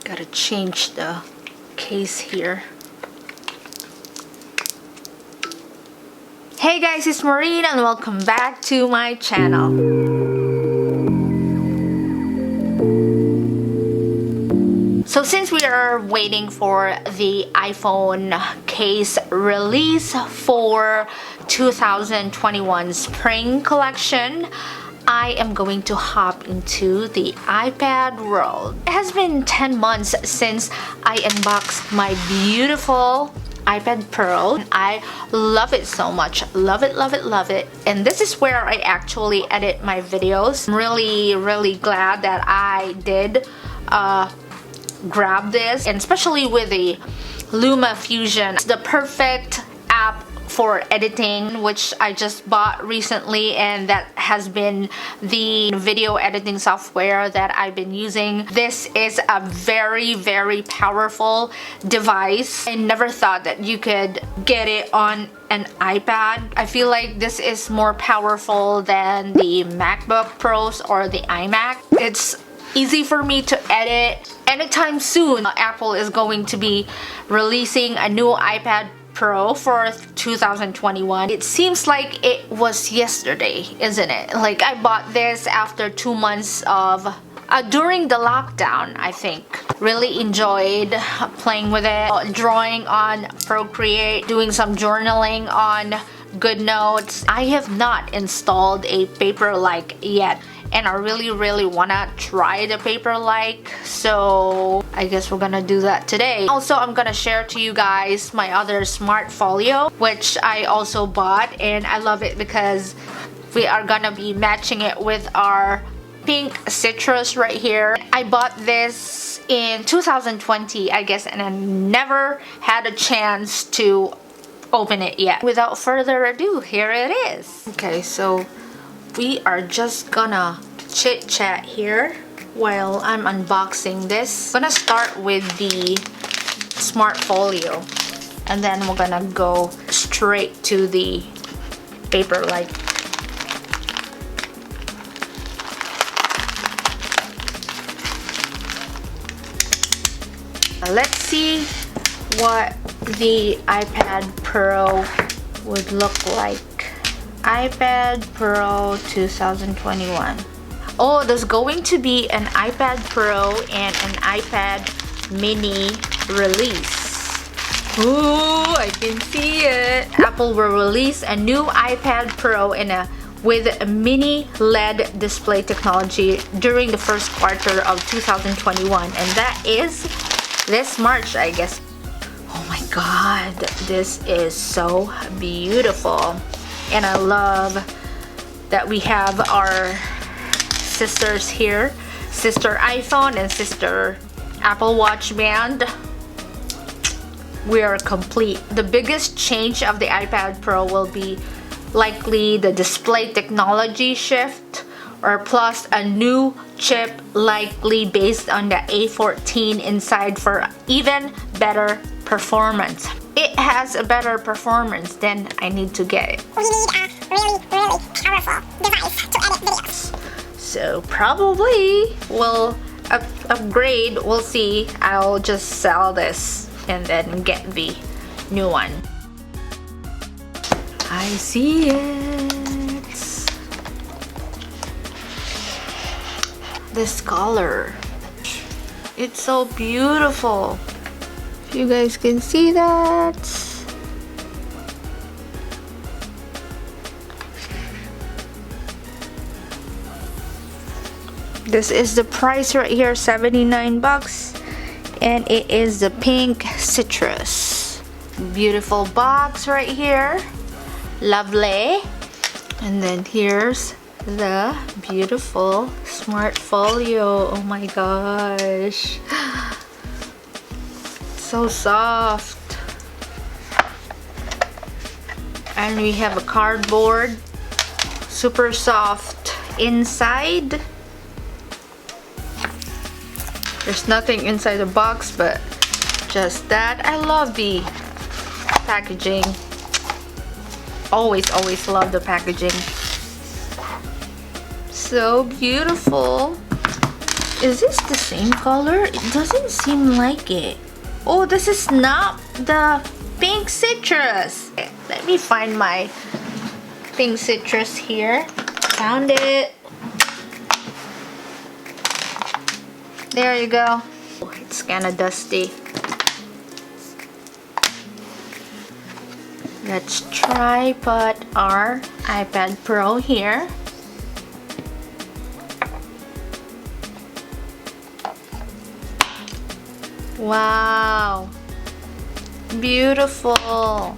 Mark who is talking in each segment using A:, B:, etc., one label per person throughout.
A: Gotta change the case here. Hey guys, it's Maureen and welcome back to my channel. So since we are waiting for the iPhone case release for 2021 spring collection, I am going to hop into the iPad world. It has been 10 months since I unboxed my beautiful iPad Pro. I love it so much. Love it, love it, love it. And this is where I actually edit my videos. I'm really glad that I did grab this, and especially with the Luma Fusion. It's the perfect app for editing, which I just bought recently, and that has been the video editing software that I've been using. This is a very powerful device. I never thought that you could get it on an iPad. I feel like this is more powerful than the MacBook Pros or the iMac. It's easy for me to edit. Anytime soon, Apple is going to be releasing a new iPad Pro for 2021. It seems like it was yesterday, isn't it? Like, I bought this after 2 months of during the lockdown, I think. Really enjoyed playing with it, drawing on Procreate, doing some journaling on GoodNotes. I have not installed a Paperlike yet, and I really wanna try the Paperlike, so I guess we're gonna do that today. Also, I'm gonna share to you guys my other smart folio, which I also bought, and I love it because we are gonna be matching it with our pink citrus right here. I bought this in 2020, I guess, and I never had a chance to open it yet. Without further ado, here it is. Okay, so we are just gonna chit chat here while I'm unboxing this. I'm gonna start with the smart folio, and then we're gonna go straight to the Paperlike. Let's see what the iPad Pro would look like. iPad Pro 2021. Oh, there's going to be an iPad Pro and an iPad Mini release. Ooh, I can see it. Apple will release a new iPad Pro with a mini LED display technology during the first quarter of 2021, and that is this March, I guess. Oh my god, this is so beautiful. And I love that we have our sisters here, sister iPhone and sister Apple Watch band. We are complete. The biggest change of the iPad Pro will be likely the display technology shift, or plus a new chip likely based on the A14 inside for even better performance. It has a better performance, then I need to get it.
B: We need a really powerful device to edit videos.
A: So probably we'll upgrade, we'll see. I'll just sell this and then get the new one. I see it. This color. It's so beautiful. If you guys can see that. This is the price right here, 79 bucks, and it is the pink citrus. Beautiful box right here. Lovely. And then here's the beautiful smart folio. Oh my gosh. So soft. And we have a cardboard, super soft inside. There's nothing inside the box but just that. I love the packaging. Always love the packaging. So beautiful. Is this the same color? It doesn't seem like it. Oh, this is not the pink citrus. Okay, let me find my pink citrus here. Found it. There you go. Oh, it's kind of dusty. Let's try put our iPad Pro here. Wow, beautiful,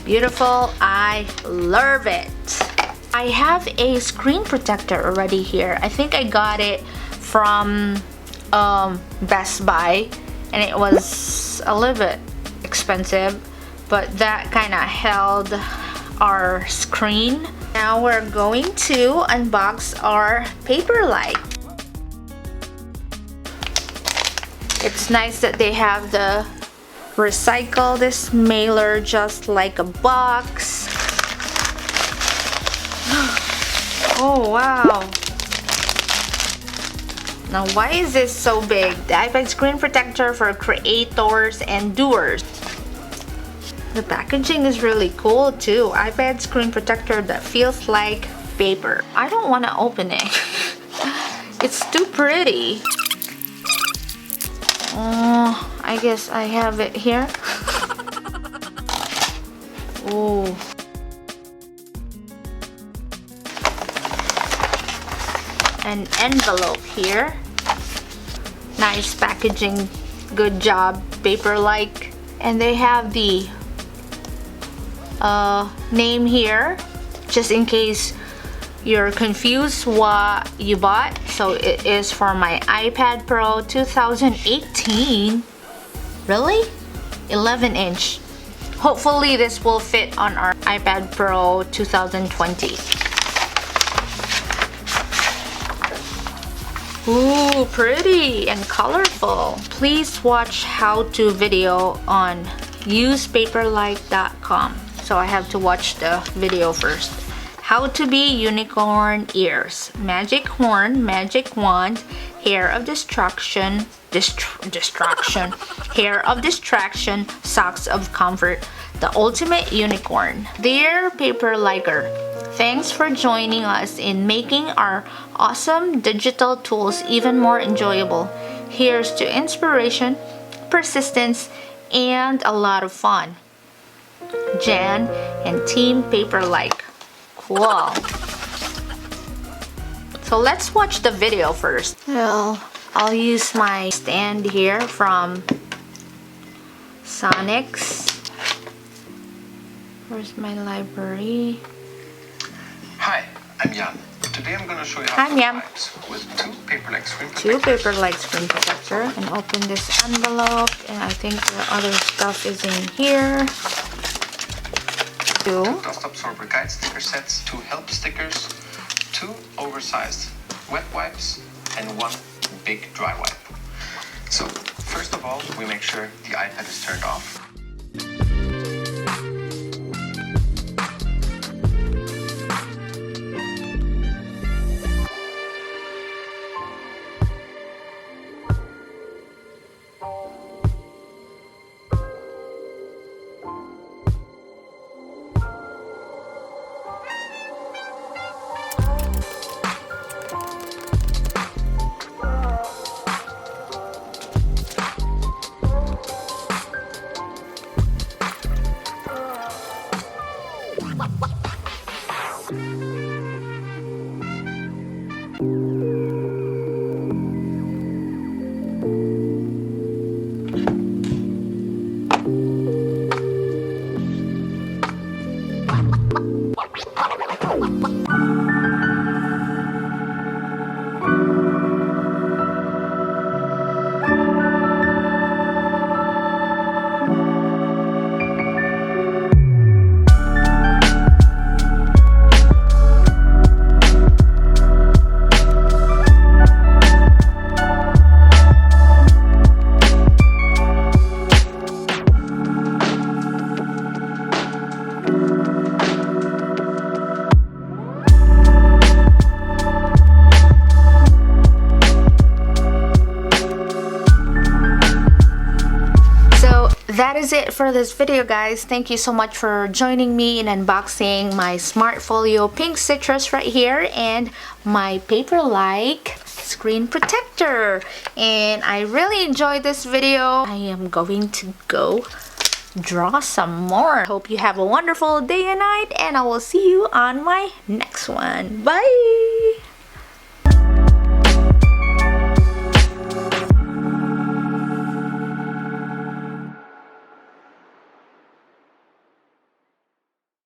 A: beautiful. I love it. I have a screen protector already here. I think I got it from Best Buy, and it was a little bit expensive, but that kind of held our screen. Now we're going to unbox our Paperlike. It's nice that they have the recycle this mailer just like a box. Oh wow. Now why is this so big? The iPad screen protector for creators and doers. The packaging is really cool too. iPad screen protector that feels like paper. I don't want to open it. It's too pretty. Oh, I guess I have it here. Oh. An envelope here. Nice packaging. Good job, Paperlike. And they have the name here, just in case you're confused what you bought. So it is for my iPad Pro 2018. Really? 11-inch. Hopefully this will fit on our iPad Pro 2020. Ooh, pretty and colorful. Please watch how-to video on usepaperlike.com. So I have to watch the video first. How to be unicorn ears, magic horn, magic wand, hair of distraction, hair of distraction, socks of comfort, the ultimate unicorn. Dear Paperliker, thanks for joining us in making our awesome digital tools even more enjoyable. Here's to inspiration, persistence, and a lot of fun. Jan and Team Paperlike. Cool. So let's watch the video first. Well, I'll use my stand here from Sonics. Where's my library?
C: Hi, I'm Jan. Today I'm going to show you how to type with two Paperlike screen protectors.
A: Two Paperlike screen protector. And open this envelope, and I think the other stuff is in here.
C: Two dust absorber guide sticker sets, two help stickers, two oversized wet wipes, and one big dry wipe. So first of all, we make sure the iPad is turned off.
A: that is it for this video, guys. Thank you so much for joining me in unboxing my Smart Folio Pink Citrus right here and my Paperlike screen protector. And I really enjoyed this video. I am going to go draw some more. Hope you have a wonderful day and night, and I will see you on my next one. Bye!